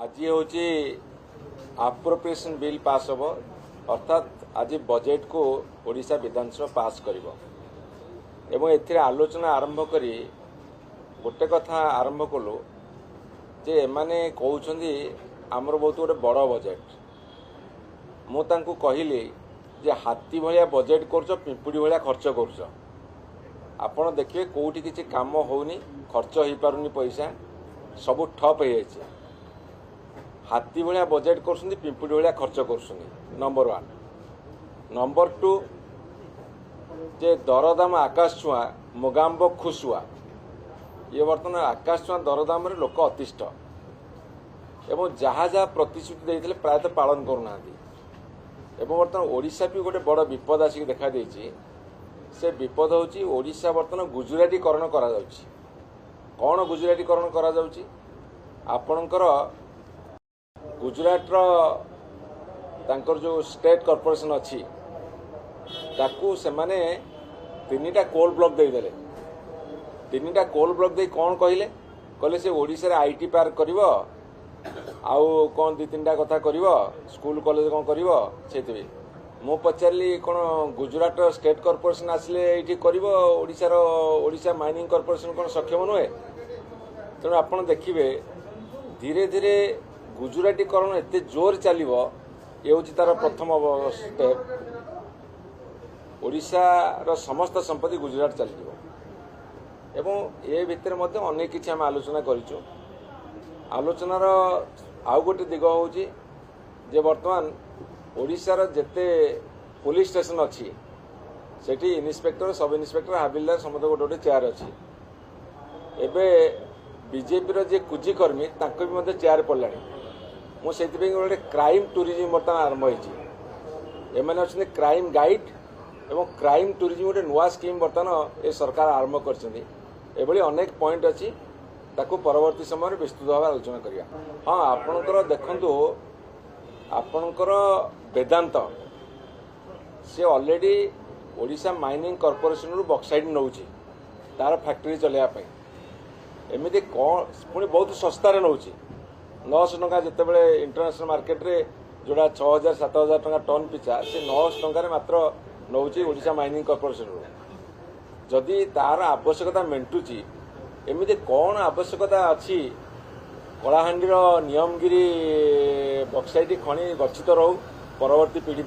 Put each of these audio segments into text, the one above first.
आज हूँ appropriation bill pass हम अर्थात आज बजेट को ओडिशा विधानसभा पास कर एथिरे आलोचना आरंभ करी गोटे कथा आरंभ कलु जे एमाने कहउछंदी आमर बहुत गोटे बड़ बजेट मु तांकु कहली जे हाथी भलिया बजेट करछ पिंपुड़ी भलिया खर्च करछ आपण देखिए कोउठी किछि काम होउनी खर्च होई पारुनी पैसा सब ठप हो जाए हाथी भाया बजेट कर पिंपुड़ी भाया खर्च कर नंबर 1 नंबर 2 जे दरदाम आकाश छुआ मोगाम्ब खुशुआ ये बर्तमान आकाश छुआ दरदाम लोक अतिष्ठ एवं जहाँ जहाँ प्रतिश्रुति देते प्रायतः पालन करना बर्तमान ओडिशा भी गोटे बड़ विपद आसिक देखा देछि से विपद होची ओडिशा बर्तमान गुजरातीकरण करा जाउछि कौन गुजरातीकरण करा जाउछि आपणकर गुजरात तांकर जो स्टेट कॉर्पोरेशन अच्छी ताकू से माने तीनटा कोल ब्लॉक देदेले तीनटा कोल ब्लॉक दे कौन कहले कहले से ओडिशा रे आईटी पार्क करिवो आउ कौन दी तीनटा कथा करिवो स्कूल कॉलेज कौन करिवो सेति मु पचारली कौन गुजरात स्टेट कॉर्पोरेशन आसले ये करिवो ओडिशा माइनिंग कॉर्पोरेशन कौन सक्षम नुहे तेणु आपण देखिए धीरे धीरे गुजरातीकरण एते जोर चलिबो ये हूँ तार प्रथम स्टेप ओडिशा रो समस्त संपत्ति गुजरात चलिबो एवं ए भितर मध्य अनेक किछि हम आलोचना करिचो आलोचनार आउ गोटे दिग होउची जे वर्तमान ओडिशा रो जेते पुलिस स्टेशन अच्छी सेठी इन्स्पेक्टर सब इन्स्पेक्टर हाबिलदार समस्त गोटे गोटे चेयर अच्छी एबे बीजेपी रो जे कुजीकर्मी तांको भी मध्य चेयर पड़लानी मुझे गोटे क्राइम टूरिज्म बर्तमान आरंभ होती एम अच्छे क्राइम गाइड एवं क्राइम टूरिज्म गोटे नुआ स्कीम बर्तमान ये सरकार आरंभ कर अनेक पॉइंट अच्छी ताकू परवर्ती समय विस्तृत भाव आलोचना करिया हाँ आपणकर देखंतु आपणकर वेदांत से ऑलरेडी ओडिशा माइनिंग कॉर्पोरेशन रु बक्साइड नौची तार फैक्ट्री चलाइबा एमती कौन पुणी बहुत सस्तार नौ 900 टंका जितेबाला इंटरनेशनल मार्केट रे जोड़ा 6000 7000 टंका टन पिछा से 900 टंका मात्र नौची ओडिशा माइनिंग कॉर्पोरेशन रो जदि तार आवश्यकता मेंटुची एमती कौन आवश्यकता अच्छी कलाहांडी नियमगिरी बक्साइट खनि गच्छित रहू परवर्ती पीढ़ी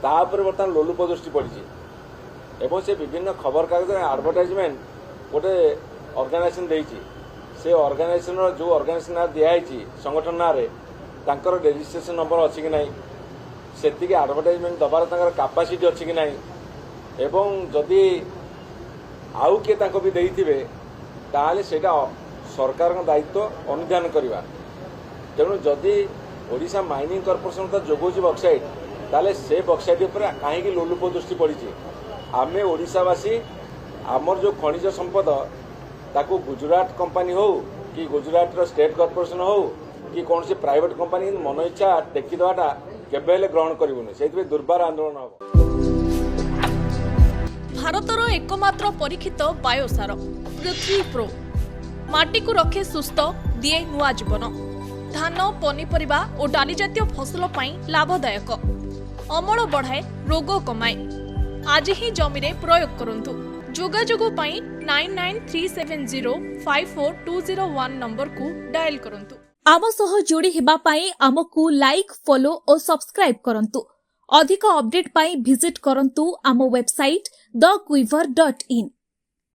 तापर बर्तमान लोलुप दृष्टि पड़ी एवं से विभिन्न खबर कागज एडवर्टाइजमेंट गोटे ऑर्गेनाइजेशन देइछि से ऑर्गेनाइजेशन जो ऑर्गेनाइजेशन ना दिखाई संगठन ना रे तांकर रजिस्ट्रेशन नंबर अच्छी कि नहीं सेतिक एडवर्टाइजमेंट दबार तांकर कैपेसिटी अच्छी कि नहीं एवं जदि आउ किए तांको भी देइथिबे ताले सेटा सरकार दायित्व अनुध्यान करवा तेणु जदि ओडिशा माइनिंग कॉर्पोरेशन तो जोगोची बक्साइट ताले से बक्साइट उपर कहीं लोलुप दृष्टि पड़ी आमे ओडिशावासी आमर जो खनिज संपद ताकू गुजरात कंपनी हो कि गुजरात रो स्टेट कॉर्पोरेशन हो कि कौन से प्राइवेट कंपनी मन इच्छा टेकी देवाटा केबे ग्रहण करूनी से दुर्बार आंदोलन हम भारतर एकमात्र परीक्षित बायोसार पृथ्वी प्रो माटी को रखे सुस्थ दिए नुआ जीवन धान पनीपरिबा और डाली जातीय फसल पाई लाभदायक अमल बढ़ाए रोग कमाए आज ही जमी रे प्रयोग करंतु जोगाजोग पाई 9937054201 नंबर को डायल करंतु आम सह जोड़ी हेबा पाई आमको लाइक फॉलो और सब्सक्राइब करंतु अधिक अपडेट पाई विजिट करंतु आम वेबसाइट thequiver.in